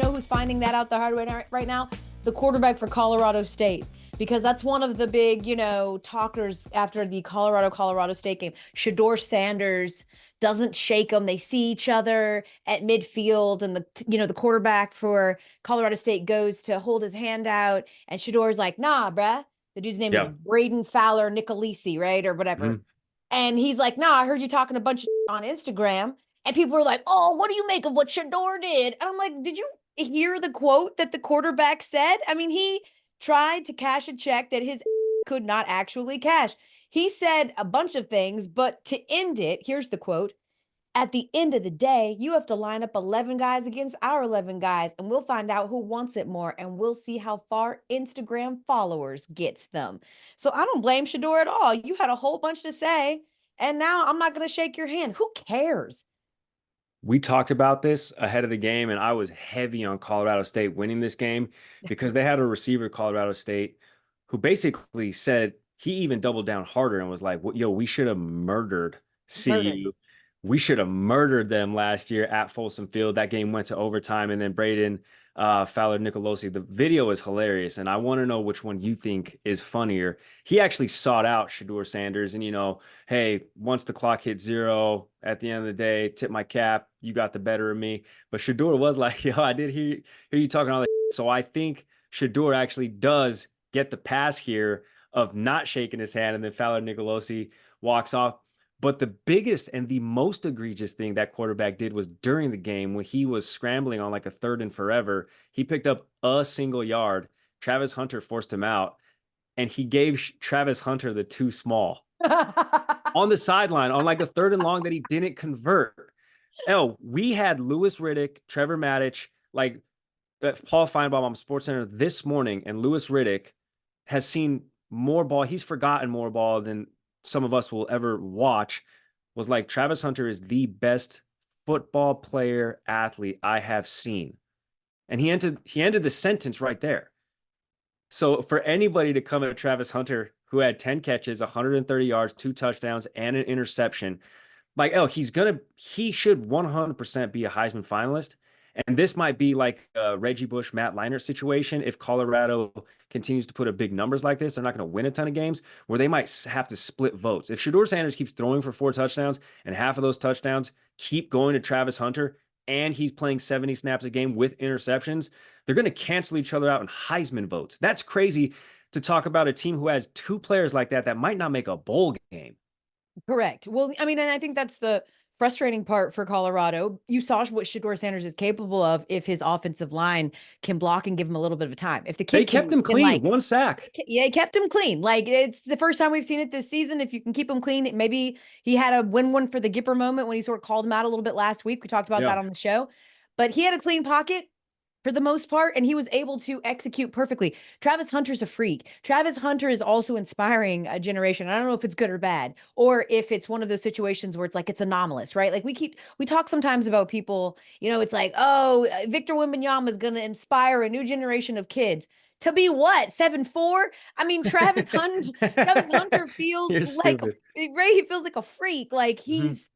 know who's finding that out the hard way right now? The quarterback for Colorado State. Because that's one of the big, talkers after the Colorado State game. Shedeur Sanders doesn't shake them. They see each other at midfield, and the quarterback for Colorado State goes to hold his hand out, and Shedeur's like, "Nah, bruh." The dude's name is Braden Fowler Nicolisi, right, or whatever. Mm-hmm. And he's like, "Nah, I heard you talking a bunch of on Instagram." And people were like, "Oh, what do you make of what Shedeur did?" And I'm like, "Did you hear the quote that the quarterback said?" I mean, he tried to cash a check that his could not actually cash. He said a bunch of things, but to end it, here's the quote. "At the end of the day, you have to line up 11 guys against our 11 guys, and we'll find out who wants it more, and we'll see how far Instagram followers gets them." So I don't blame Shedeur at all. You had a whole bunch to say, and now I'm not going to shake your hand. Who cares? We talked about this ahead of the game, and I was heavy on Colorado State winning this game because they had a receiver, Colorado State, who basically said he even doubled down harder and was like, "Yo, we should have murdered CU. We should have murdered them last year at Folsom Field." That game went to overtime, and then Braden Fowler Nicolosi. The video is hilarious, and I want to know which one you think is funnier. He actually sought out Shedeur Sanders, and hey, once the clock hit 0 at the end of the day, tip my cap. You got the better of me. But Shedeur was like, "Yo, I did hear you talking all that." So I think Shedeur actually does get the pass here of not shaking his hand, and then Fowler Nicolosi walks off. But the biggest and the most egregious thing that quarterback did was during the game when he was scrambling on like a 3rd and forever, he picked up a single yard. Travis Hunter forced him out, and he gave Travis Hunter the too small on the sideline on like a 3rd and long that he didn't convert. We had Louis Riddick, Trevor Maddich, like Paul Feinbaum on SportsCenter this morning, and Louis Riddick has seen more ball. He's forgotten more ball than some of us will ever watch. Was like, Travis Hunter is the best football player athlete I have seen. And he ended the sentence right there. So for anybody to come at Travis Hunter, who had 10 catches, 130 yards, 2 touchdowns, and an interception, like, he should 100% be a Heisman finalist. And this might be like a Reggie Bush, Matt Leinart situation. If Colorado continues to put up big numbers like this, they're not going to win a ton of games where they might have to split votes. If Shedeur Sanders keeps throwing for 4 touchdowns and half of those touchdowns keep going to Travis Hunter, and he's playing 70 snaps a game with interceptions, they're going to cancel each other out in Heisman votes. That's crazy to talk about a team who has 2 players like that might not make a bowl game. Correct. Well, I mean, and I think that's the frustrating part for Colorado. You saw what Shedeur Sanders is capable of if his offensive line can block and give him a little bit of time. If the kid they kept him clean, 1 sack. Yeah, he kept him clean. Like, it's the first time we've seen it this season. If you can keep him clean, maybe he had a win one for the Gipper moment when he sort of called him out a little bit last week. We talked about that on the show, but he had a clean pocket for the most part, and he was able to execute perfectly. Travis Hunter's a freak. Travis Hunter is also inspiring a generation. I don't know if it's good or bad, or if it's one of those situations where it's like it's anomalous, right? Like we talk sometimes about people, it's like, oh, Victor Wembanyama is going to inspire a new generation of kids. To be what? 7'4"? I mean, Travis Hunter feels like he feels like a freak. Like he's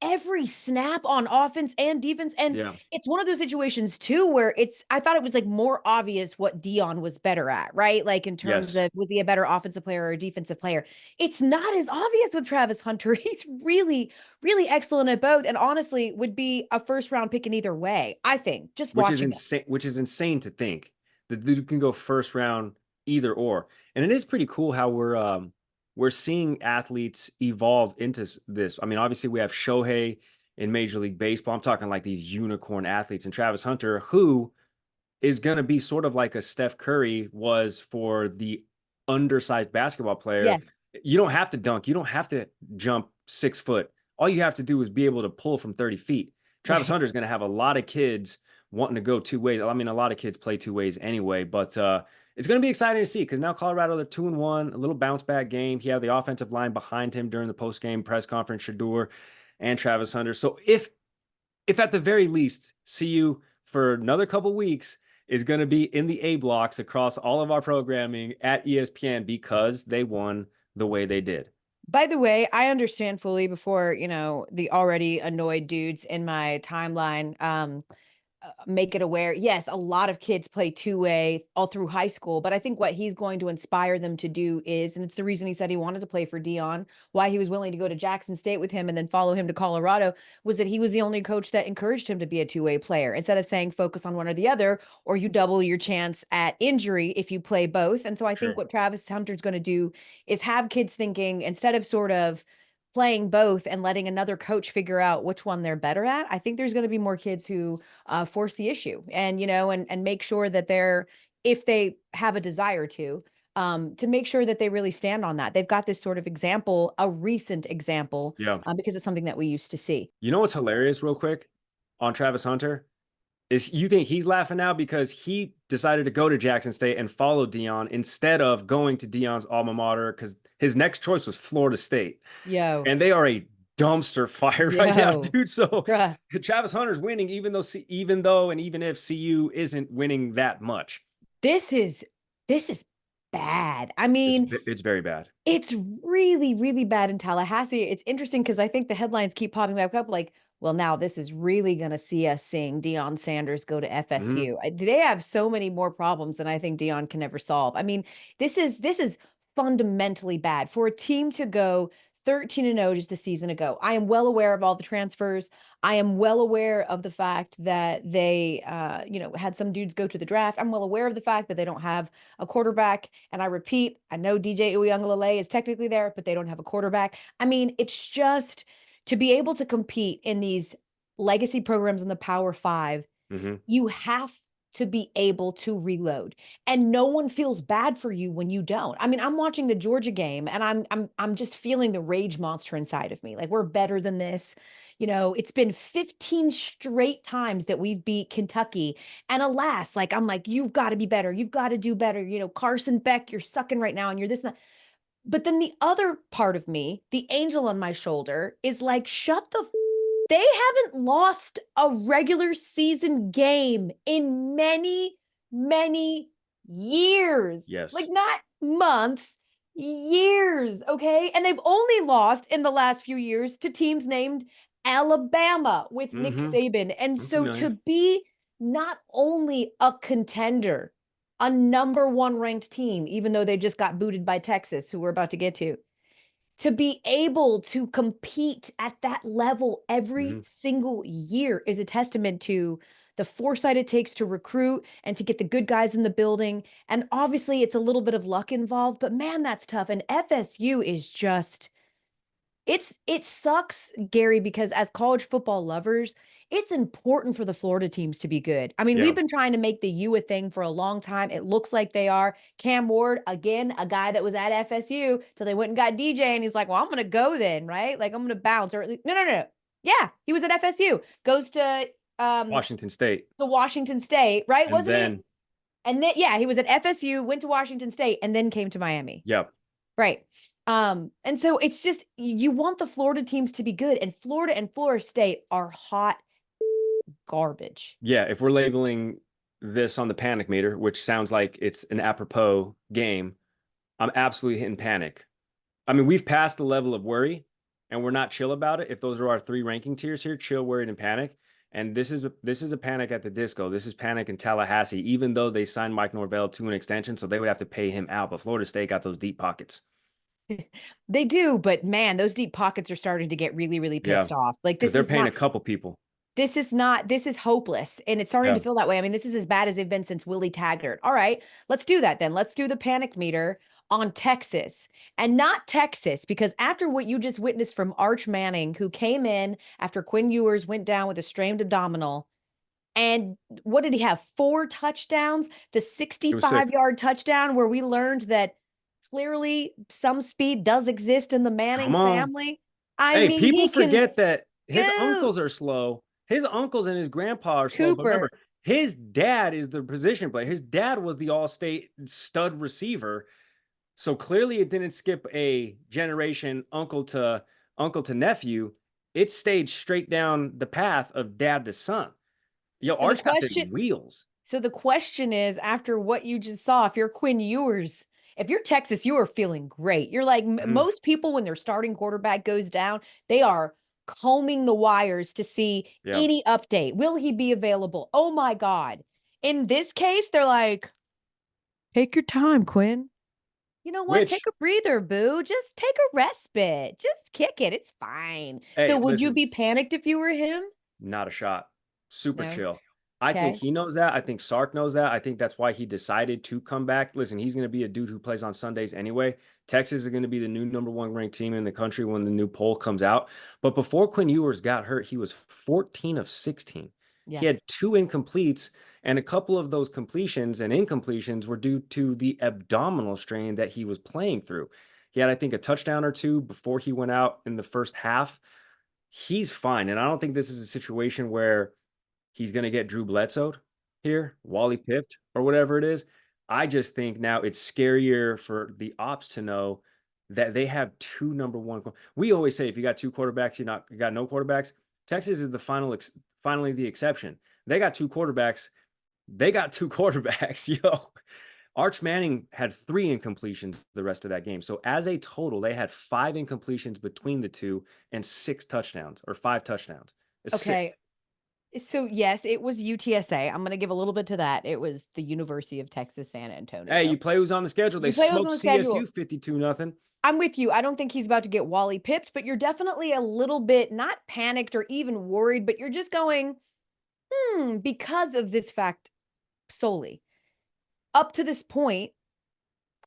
every snap on offense and defense. And it's one of those situations too, where I thought it was like more obvious what Dion was better at, right? Like in terms of, was he a better offensive player or a defensive player? It's not as obvious with Travis Hunter. He's really, really excellent at both. And honestly would be a 1st round pick in either way, I think, just watching which is insane to think that dude can go 1st round either or. And it is pretty cool how we're seeing athletes evolve into this. I mean, obviously we have Shohei in Major League Baseball. I'm talking like these unicorn athletes, and Travis Hunter, who is going to be sort of like a Steph Curry was for the undersized basketball player. Yes. You don't have to dunk. You don't have to jump 6 foot. All you have to do is be able to pull from 30 feet. Travis Hunter is going to have a lot of kids wanting to go 2 ways. I mean, a lot of kids play 2 ways anyway, but it's going to be exciting to see because now Colorado, they're 2-1, a little bounce back game. He had the offensive line behind him during the post-game press conference, Shedeur and Travis Hunter. So if at the very least, CU for another couple weeks is going to be in the A blocks across all of our programming at ESPN because they won the way they did. By the way, I understand fully before, the already annoyed dudes in my timeline, make it aware. Yes, a lot of kids play two-way all through high school, but I think what he's going to inspire them to do is, and it's the reason he said he wanted to play for Dion, why he was willing to go to Jackson State with him and then follow him to Colorado, was that he was the only coach that encouraged him to be a two-way player instead of saying focus on one or the other, or you double your chance at injury if you play both. And so I think what Travis Hunter's going to do is have kids thinking, instead of sort of playing both and letting another coach figure out which one they're better at, I think there's going to be more kids who force the issue and, and make sure that they're, if they have a desire to make sure that they really stand on that. They've got this sort of example, a recent example, because it's something that we used to see. You know what's hilarious real quick on Travis Hunter is you think he's laughing now because he decided to go to Jackson State and follow Dion instead of going to Dion's alma mater, because his next choice was Florida State. And they are a dumpster fire right now, dude. So Travis Hunter's winning, even if CU isn't winning that much. This is bad. I mean, it's very bad. It's really, really bad in Tallahassee. It's interesting because I think the headlines keep popping back up like, well, now this is really going to see us seeing Deion Sanders go to FSU. They have so many more problems than I think Deion can ever solve. I mean, this is fundamentally bad for a team to go 13-0 just a season ago. I am well aware of all the transfers. I am well aware of the fact that they, had some dudes go to the draft. I'm well aware of the fact that they don't have a quarterback. And I repeat, I know DJ Uiagalelei is technically there, but they don't have a quarterback. I mean, it's just to be able to compete in these legacy programs in the Power Five, you have to be able to reload, and no one feels bad for you when you don't. I mean, I'm watching the Georgia game and I'm just feeling the rage monster inside of me. Like, we're better than this. It's been 15 straight times that we've beat Kentucky. And alas, I'm like, you've got to be better. You've got to do better. Carson Beck, you're sucking right now and you're this and that. But then the other part of me, the angel on my shoulder, is like, shut the they haven't lost a regular season game in many, many years. Yes. Like, not months, years, okay? And they've only lost in the last few years to teams named Alabama with Nick Saban. And so to be not only a contender, a number one ranked team, even though they just got booted by Texas, who we're about to get to be able to compete at that level every single year is a testament to the foresight it takes to recruit and to get the good guys in the building. And obviously it's a little bit of luck involved, but man, that's tough. And FSU is just, it sucks, Gary, because as college football lovers, it's important for the Florida teams to be good. I mean, we've been trying to make the U a thing for a long time. It looks like they are. Cam Ward, again, a guy that was at FSU till they went and got DJ, and he's like, well, I'm going to go then, right? Like, I'm going to bounce. Or at least, no. Yeah, he was at FSU. Goes to Washington State. The Washington State, right? And Wasn't then, he? And then, yeah, he was at FSU, went to Washington State, and then came to Miami. Yep. Right. And so it's just, you want the Florida teams to be good, and Florida State are hot garbage. Yeah, if we're labeling this on the panic meter, which sounds like it's an apropos game, I'm absolutely hitting panic. I mean, we've passed the level of worry and we're not chill about it. If those are our three ranking tiers here, chill, worried, and panic. And this is a panic at the Disco. This is panic in Tallahassee, even though they signed Mike Norvell to an extension, so they would have to pay him out. But Florida State got those deep pockets. They do, but man, those deep pockets are starting to get really, really pissed off. Like, this they're is paying not, a couple people. This is hopeless. And it's starting to feel that way. I mean, this is as bad as they've been since Willie Taggart. All right, let's do that then. Let's do the panic meter on Texas, and not Texas, because after what you just witnessed from Arch Manning, who came in after Quinn Ewers went down with a strained abdominal, and what did he have? 4 touchdowns, the 65-yard touchdown where we learned that clearly some speed does exist in the Manning family. I mean, people forget that his uncles are slow. His uncles and his grandpa are slow. But remember, his dad is the position player. His dad was the all-state stud receiver. So clearly it didn't skip a generation, uncle to nephew. It stayed straight down the path of dad to son. Yo, Arch got the wheels. So the question is, after what you just saw, if you're Quinn Ewers, if you're Texas, you are feeling great. You're like, most people, when their starting quarterback goes down, they are combing the wires to see Yeah. any update. Will he be available? Oh my God. In this case, they're like, take your time, Quinn. You know what? Take Which, a breather, boo. Just take a respite. Just kick it. It's fine. hey, So would you listen, be panicked if you were him? not a shot. Super No. chill. I think Okay. he knows that. I think Sark knows that. I think that's why he decided to come back. Listen, he's going to be a dude who plays on Sundays anyway. Texas is going to be the new #1 ranked team in the country when the new poll comes out. But before Quinn Ewers got hurt, he was 14 of 16. He Yeah. had 2 incompletes, and a couple of those completions and incompletions were due to the abdominal strain that he was playing through. He had, I think, a touchdown or two before he went out in the first half. He's fine, and I don't think this is a situation where he's gonna get Drew Bledsoe here, Wally Pipped, or whatever it is. I just think now it's scarier for the ops to know that they have 2 #1 we always say if you got 2 quarterbacks, you got no quarterbacks. Texas is the finally the exception. They got 2 quarterbacks. They got 2 quarterbacks, yo. Arch Manning had 3 incompletions the rest of that game. So as a total, they had 5 incompletions between the 2 and 6 touchdowns or 5 touchdowns. It's sick. Okay. So yes, it was UTSA. I'm gonna give a little bit to that. It was the University of Texas San Hey, Antonio. you play who's on the schedule. They You play those on smoked the schedule. CSU 52-0. I'm with you. I don't think he's about to get Wally pipped, but you're definitely a little bit not panicked or even worried, but you're just going, because of this fact solely. Up to this point,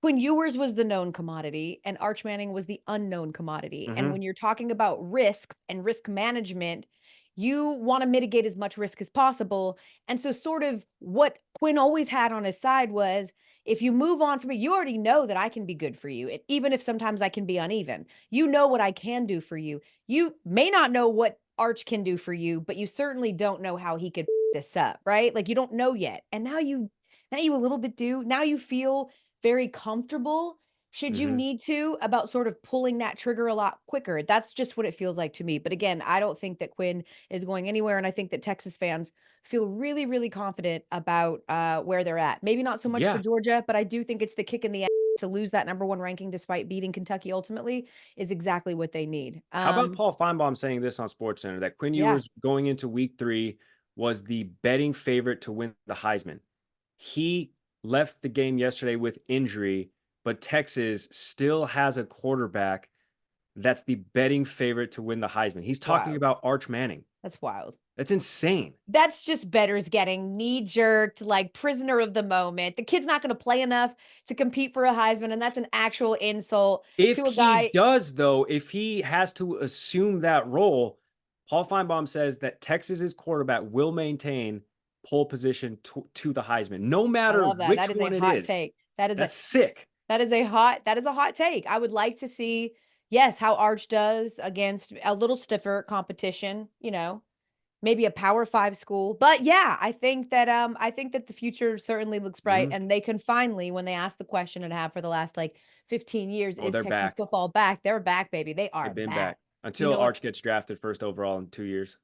Quinn Ewers was the known commodity and Arch Manning was the unknown commodity. And Mhm. when you're talking about risk and risk management, you want to mitigate as much risk as possible. And so, sort of what Quinn always had on his side was if you move on from it, you already know that I can be good for you, even if sometimes I can be uneven. You know what I can do for you. You may not know what Arch can do for you, but you certainly don't know how he could this up, right? Like you don't know yet. And now you a little bit do. Now you feel very comfortable should you Mhm. need to about sort of pulling that trigger a lot quicker. That's just what it feels like to me. But again, I don't think that Quinn is going anywhere. And I think that Texas fans feel really, really confident about where they're at. Maybe not so much for Yeah. Georgia, but I do think it's the kick in the ass to lose that #1 ranking despite beating Kentucky ultimately is exactly what they need. How about Paul Feinbaum saying this on SportsCenter that Quinn Yeah. Ewers going into week 3 was the betting favorite to win the Heisman. He left the game yesterday with injury, but Texas still has a quarterback that's the betting favorite to win the Heisman. He's talking Wild. about Arch Manning. That's wild. That's insane. That's just bettors getting knee jerked, like prisoner of the moment. The kid's not going to play enough to compete for a Heisman, and that's an actual insult If to a he guy. does, though, if he has to assume that role, Paul Feinbaum says that Texas's quarterback will maintain pole position to the Heisman, no I matter love that. That which is a one it hot is. take. That is a That's sick. hot take. I would like to see, yes, how Arch does against a little stiffer competition, maybe a Power 5 school. But yeah, I think that the future certainly looks bright Mhm. and they can finally when they ask the question and have for the last like 15 years, Oh, is they're Texas back. football back? They're back, baby. They They've are been back. back You until know what? Arch gets drafted first overall in 2 years.